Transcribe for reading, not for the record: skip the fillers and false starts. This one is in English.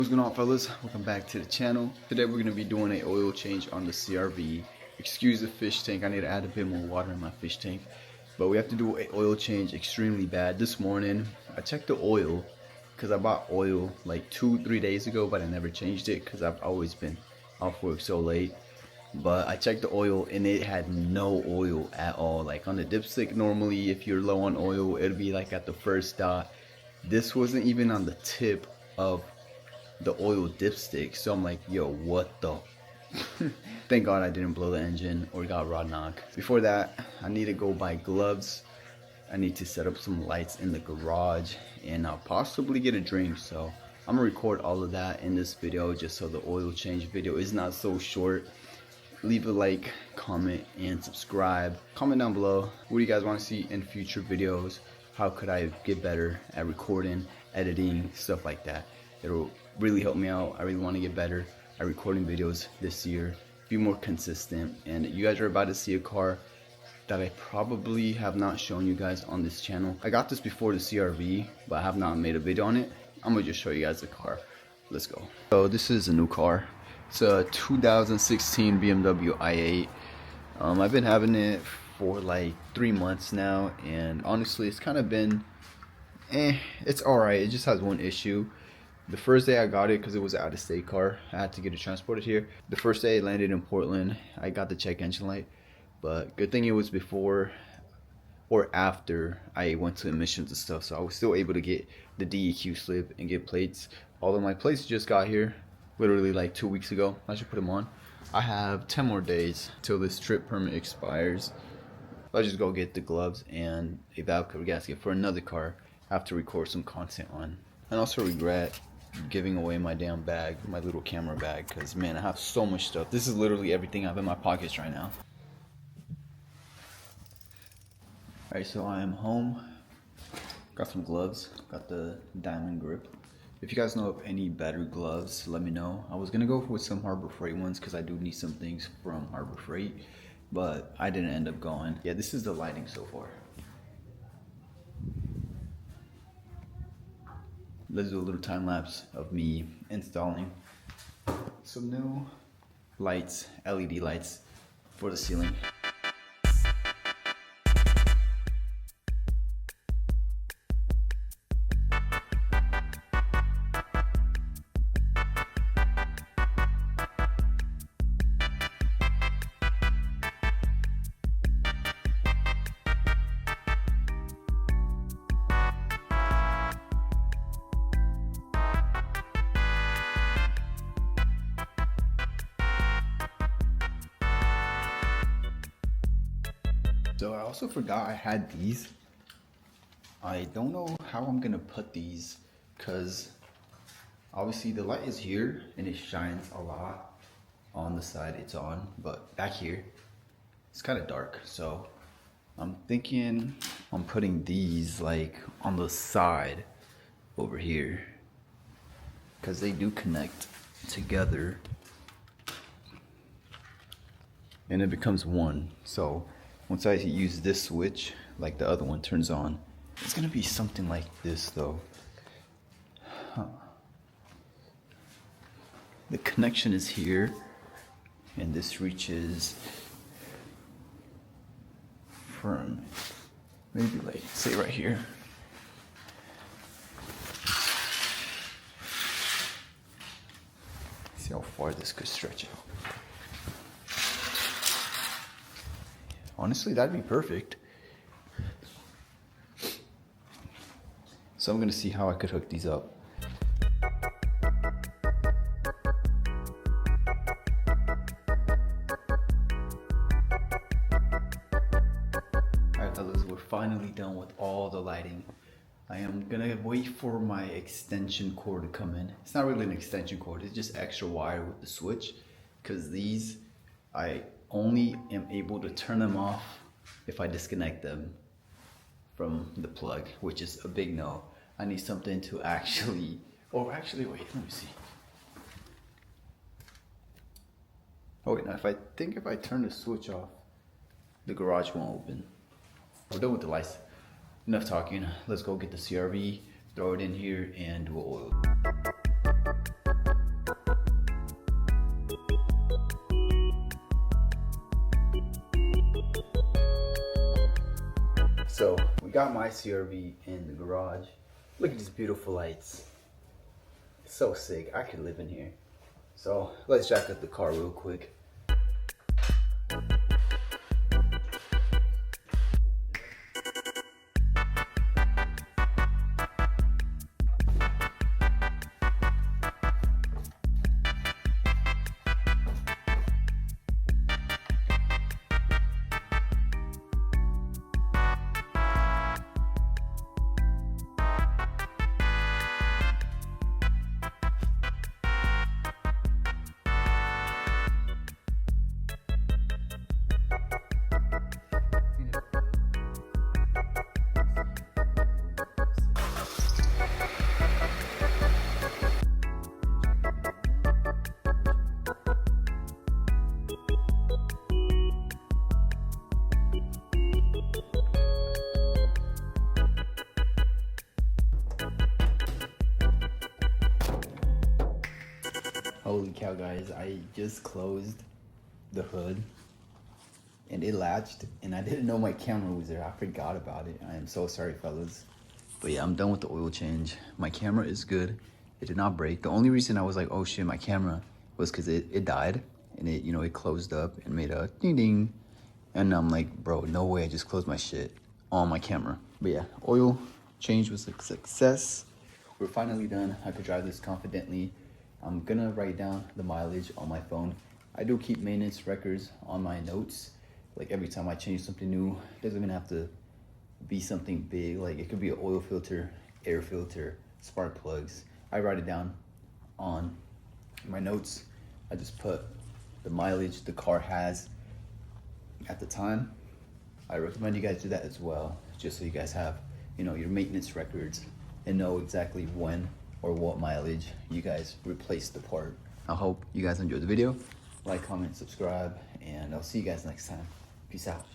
What's going on, fellas? Welcome back to the channel. Today we're going to be doing an oil change on the CRV. Excuse the fish tank, I need to add a bit more water in my fish tank, but we have to do an oil change extremely bad. This morning I checked the oil because I bought oil like 2-3 days ago, but I never changed it because I've always been off work so late. But I checked the oil and it had no oil at all. Like on the dipstick, normally if you're low on oil it'll be like at the first dot. This wasn't even on the tip of the oil dipstick, so I'm like, yo, what the thank God I didn't blow the engine or got rod knock. Before that, I need to go buy gloves. I need to set up some lights in the garage, and I'll possibly get a drink. So I'm gonna record all of that in this video just so the oil change video is not so short. Leave a like, comment, and subscribe. Comment down below, what do you guys want to see in future videos? How could I get better at recording, editing, stuff like that? It'll really help me out. I really want to get better at recording videos this year, be more consistent. And you guys are about to see a car that I probably have not shown you guys on this channel. I got this before the CRV, but I have not made a video on it. I'm gonna just show you guys the car. Let's go. So this is a new car. It's a 2016 BMW i8. I've been having it for like 3 months now, and honestly it's kind of been it's alright. It just has one issue. The first day I got it, because it was an out-of-state car, I had to get it transported here. The first day it landed in Portland, I got the check engine light, but good thing it was before or after I went to emissions and stuff, so I was still able to get the DEQ slip and get plates. Although my plates just got here literally like 2 weeks ago. I should put them on. I have 10 more days till this trip permit expires. I'll just go get the gloves and a valve cover gasket for another car I have to record some content on. And also regret giving away my damn bag, my little camera bag, because man, I have so much stuff. This is literally everything I have in my pockets right now. Alright, so I am home. Got some gloves, got the diamond grip. If you guys know of any better gloves, let me know. I was gonna go with some Harbor Freight ones because I do need some things from Harbor Freight, but I didn't end up going. Yeah, this is the lighting so far. Let's do a little time lapse of me installing some new lights, LED lights for the ceiling. So I also forgot I had these. I don't know how I'm gonna put these, because obviously the light is here and it shines a lot on the side it's on, but back here it's kind of dark. So I'm thinking I'm putting these like on the side over here, because they do connect together and it becomes one. So once I use this switch, like the other one turns on, it's gonna be something like this though. The connection is here, and this reaches from maybe like, say right here. See how far this could stretch out. Honestly, that'd be perfect. So I'm gonna see how I could hook these up. Alright fellas, we're finally done with all the lighting. I am gonna wait for my extension cord to come in. It's not really an extension cord, it's just extra wire with the switch, because these, I only am able to turn them off if I disconnect them from the plug, which is a big no. I need something to actually, or actually wait, let me see. Oh wait, now if I turn the switch off, the garage won't open. We're done with the lights. Enough talking, let's go get the CRV, throw it in here, and do oil. So we got my CRV in the garage. Look at these beautiful lights. It's so sick. I could live in here. So let's jack up the car real quick. Holy cow, guys, I just closed the hood and it latched and I didn't know my camera was there. I forgot about it. I am so sorry, fellas. But yeah, I'm done with the oil change. My camera is good. It did not break. The only reason I was like, oh shit, my camera was because it died and it, you know, it closed up and made a ding ding. And I'm like, bro, no way I just closed my shit on my camera. But yeah, oil change was a success. We're finally done. I could drive this confidently. I'm gonna write down the mileage on my phone. I do keep maintenance records on my notes. Like every time I change something new, it doesn't even have to be something big. Like it could be an oil filter, air filter, spark plugs. I write it down on my notes. I just put the mileage the car has at the time. I recommend you guys do that as well, just so you guys have, you know, your maintenance records and know exactly when or what mileage you guys replace the part. I hope you guys enjoyed the video. Like, comment, subscribe, and I'll see you guys next time. Peace out.